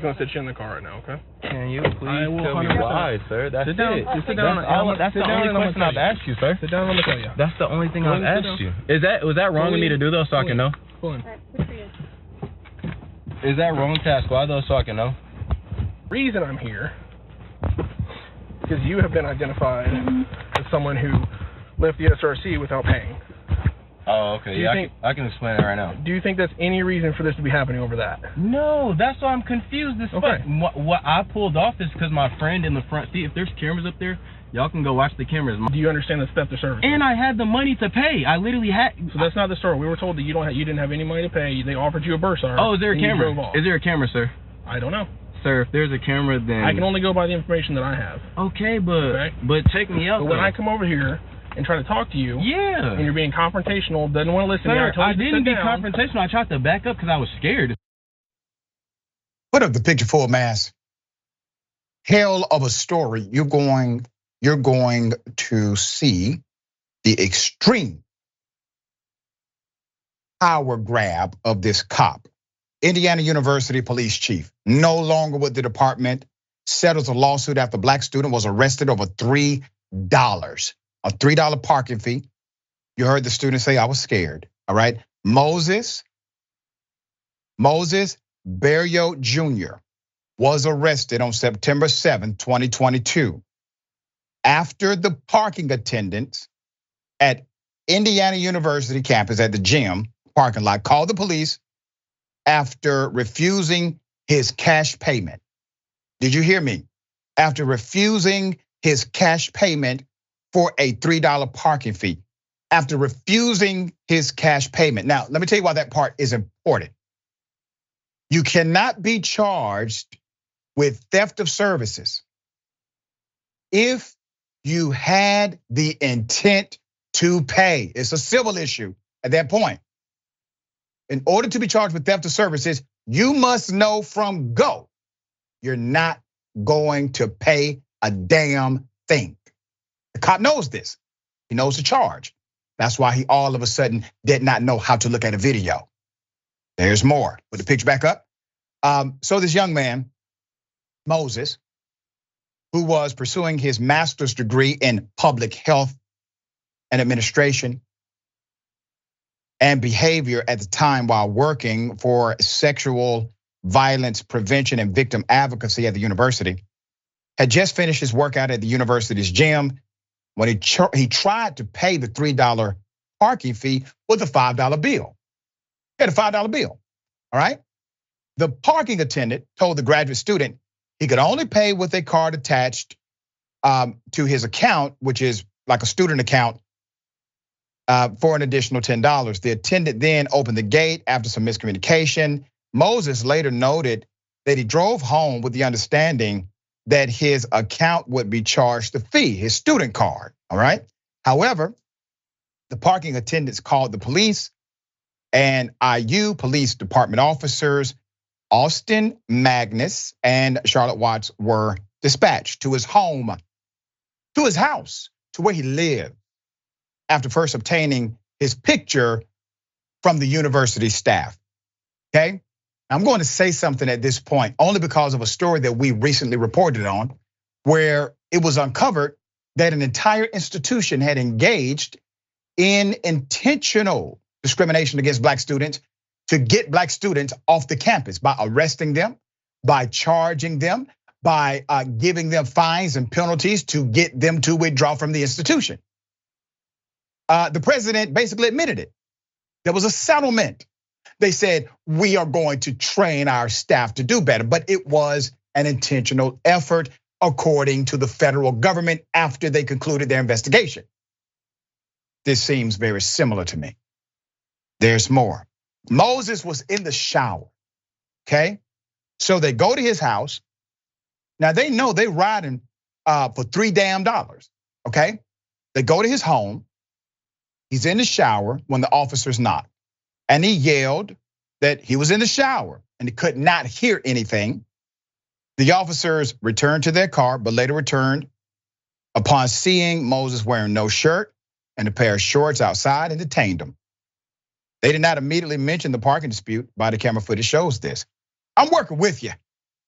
gonna sit you in the car right now, okay? Can you please tell me why, sir? That's sit down. it. Sit down. That's the only question I've asked you, sir. Sit down. Let me tell you. That's the only thing I've asked you. Was that wrong of me to do though, so I can know? Is that wrong to ask why though, so I can know? The reason I'm here because you have been identified as someone who left the SRC without paying. Oh, okay. Yeah, I can explain that right now. Do you think that's any reason for this to be happening over that? No, that's why I'm confused as fuck. What I pulled off is because my friend in the front seat, if there's cameras up there, y'all can go watch the cameras. Do you understand the theft of service? And I had the money to pay. I literally had. So that's not the story. We were told that you didn't have any money to pay. They offered you a bursar. Oh, is there a camera? Is there a camera, sir? I don't know. Sir, if there's a camera, then I can only go by the information that I have. Okay, but check me out. But when I come over here and try to talk to you, and you're being confrontational, doesn't want to listen to me. I didn't be confrontational. I tried to back up because I was scared. Put up the picture full mass. Hell of a story. You're going to see the extreme power grab of this cop. Indiana University police chief, no longer with the department, settles a lawsuit after black student was arrested over $3. A $3 parking fee. You heard the student say, I was scared, all right? Moses Baryoh Jr. was arrested on September 7, 2022. After the parking attendants at Indiana University campus at the gym parking lot called the police after refusing his cash payment. Did you hear me? After refusing his cash payment for a $3 parking fee. After refusing his cash payment. Now, let me tell you why that part is important. You cannot be charged with theft of services if you had the intent to pay. It's a civil issue at that point. In order to be charged with theft of services, you must know from go, you're not going to pay a damn thing. The cop knows this. He knows the charge. That's why he all of a sudden did not know how to look at a video. There's more. Put the picture back up. So this young man, Moses, who was pursuing his master's degree in public health and administration and behavior at the time while working for sexual violence prevention and victim advocacy at the university, had just finished his workout at the university's gym when he tried to pay the $3 parking fee with a $5 bill. He had a $5 bill, all right? The parking attendant told the graduate student he could only pay with a card attached to his account, which is like a student account, for an additional $10. The attendant then opened the gate after some miscommunication. Moses later noted that he drove home with the understanding that his account would be charged the fee, his student card, all right? However, the parking attendants called the police, and IU Police Department officers, Austin Magnus and Charlotte Watts, were dispatched to his home, to his house, to where he lived, after first obtaining his picture from the university staff, okay? I'm going to say something at this point, only because of a story that we recently reported on, where it was uncovered that an entire institution had engaged in intentional discrimination against black students to get black students off the campus by arresting them, by charging them, by giving them fines and penalties to get them to withdraw from the institution. The president basically admitted it. There was a settlement. They said, we are going to train our staff to do better, but it was an intentional effort according to the federal government after they concluded their investigation. This seems very similar to me. There's more. Moses was in the shower, okay? So they go to his house. Now they know they're riding for $3 damn, okay? They go to his home. He's in the shower when the officers knocked. And he yelled that he was in the shower and he could not hear anything. The officers returned to their car, but later returned upon seeing Moses wearing no shirt and a pair of shorts outside and detained him. They did not immediately mention the parking dispute. Body camera footage shows this. I'm working with you.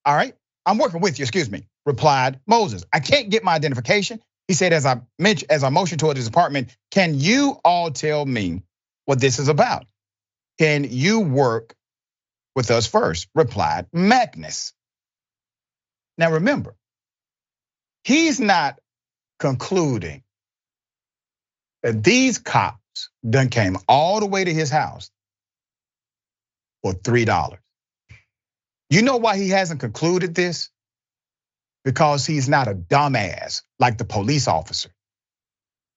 all right, I'm working with you, excuse me, replied Moses. I can't get my identification. He said, as I motioned toward his apartment, can you all tell me what this is about? Can you work with us first? Replied Magnus. Now remember, he's not concluding that these cops done came all the way to his house for $3. You know why he hasn't concluded this? Because he's not a dumbass like the police officer.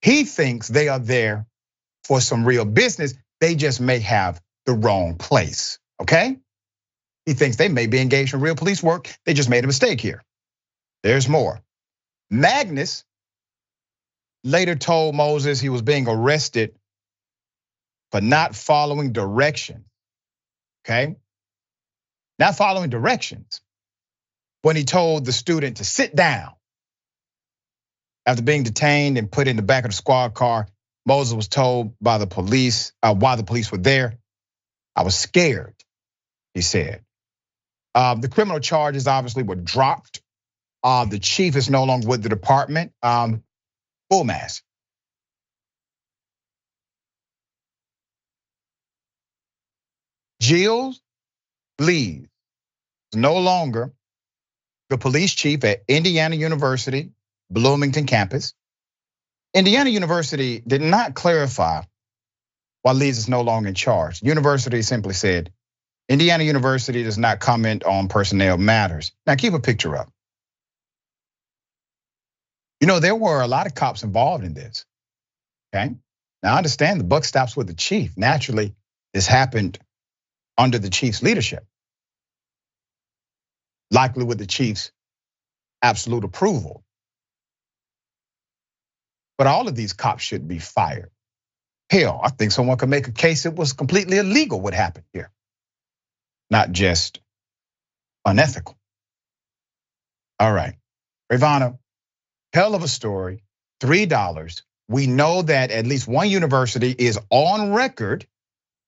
He thinks they are there for some real business. They just may have the wrong place, okay? He thinks they may be engaged in real police work. They just made a mistake here. There's more. Magnus later told Moses he was being arrested for not following directions, okay? Not following directions. When he told the student to sit down after being detained and put in the back of the squad car, Moses was told by the police, while the police were there, I was scared, he said. The criminal charges obviously were dropped. The chief is no longer with the department. Full mask. Jill Lees is no longer the police chief at Indiana University, Bloomington campus. Indiana University did not clarify why Lees is no longer in charge. University simply said, Indiana University does not comment on personnel matters. Now keep a picture up. You know, there were a lot of cops involved in this, okay? Now I understand the buck stops with the chief. Naturally, this happened under the chief's leadership. Likely with the chief's absolute approval. But all of these cops should be fired. Hell, I think someone could make a case it was completely illegal what happened here. Not just unethical. All right, Rayyvana, hell of a story, $3. We know that at least one university is on record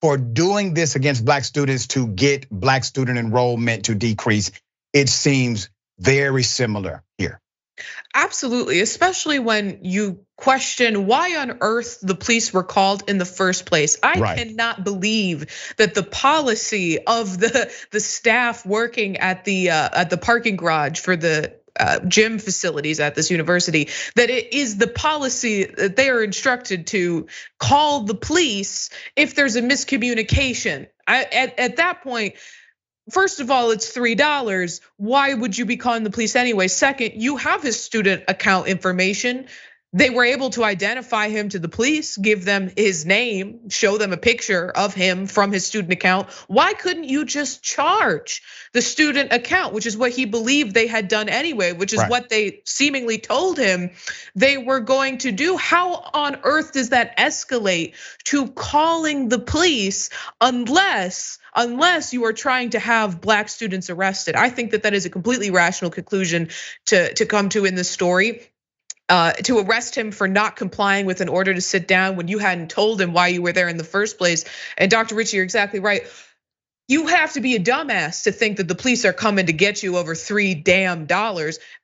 for doing this against black students to get black student enrollment to decrease. It seems very similar here. Absolutely, especially when you question why on earth the police were called in the first place. I cannot believe that the policy of the staff working at the parking garage for the gym facilities at this university, that it is the policy that they are instructed to call the police if there's a miscommunication. At that point, first of all, it's $3. Why would you be calling the police anyway? Second, you have his student account information. They were able to identify him to the police, give them his name, show them a picture of him from his student account. Why couldn't you just charge the student account, which is what he believed they had done anyway, which is what they seemingly told him they were going to do? How on earth does that escalate to calling the police unless you are trying to have black students arrested? I think that is a completely rational conclusion to come to in this story. To arrest him for not complying with an order to sit down when you hadn't told him why you were there in the first place. And Dr. Richey, you're exactly right. You have to be a dumbass to think that the police are coming to get you over $3 damn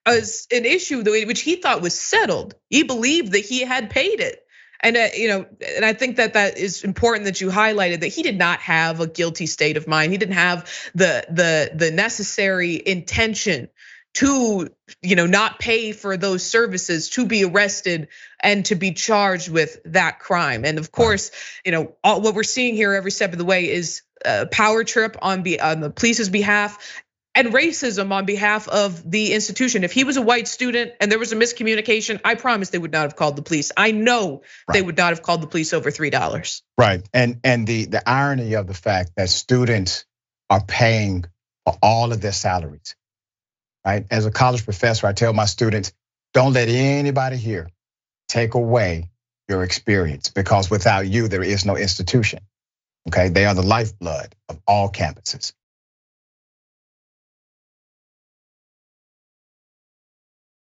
as an issue which he thought was settled. He believed that he had paid it. And and I think that is important that you highlighted that he did not have a guilty state of mind. He didn't have the necessary intention to not pay for those services, to be arrested and to be charged with that crime. And of course, what we're seeing here every step of the way is a power trip on the police's behalf and racism on behalf of the institution. If he was a white student and there was a miscommunication, I promise they would not have called the police. I know they would not have called the police over $3. Right, and the irony of the fact that students are paying for all of their salaries. Right? As a college professor, I tell my students, don't let anybody here take away your experience, because without you, there is no institution. Okay, they are the lifeblood of all campuses.